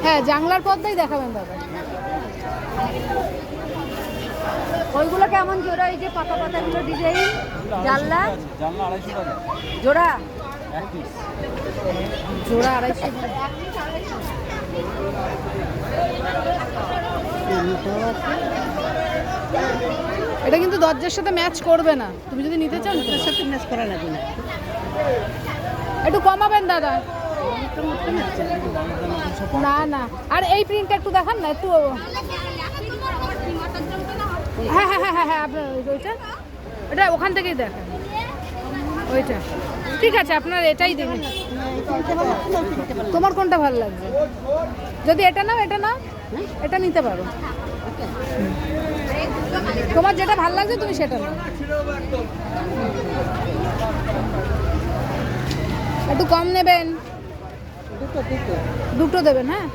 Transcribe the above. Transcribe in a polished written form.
হ্যাঁ, জানলার পর্দাই দেখাবেন দাদা। ওইগুলো কেমন জোড়া? এই যে পাতা পাতাগুলো ডিজাইন জানলা জানলা 250 টাকা জোড়া, এক পিস। জোড়া 250। এটা কিন্তু দরজার সাথে ম্যাচ করবে না, তুমি যদি নিতে চাও ওটার সাথে ম্যাচ করা লাগবে না। একটু কমাবেন দাদা। না না, আর এই প্রিন্টটা একটু দেখান না একটু। হ্যাঁ হ্যাঁ হ্যাঁ হ্যাঁ হ্যাঁ, আপনার ওইটা, এটা ওখান থেকেই দেখান ওইটা। ঠিক আছে, আপনার এটাই দেবেন। তোমার কোনটা ভালো লাগছে? যদি এটা নাও, এটা নাও, এটা নিতে পারো। তোমার যেটা ভালো লাগছে তুমি সেটা নাও। একটু কম নেবেন, দুটো দেবেন। হ্যাঁ।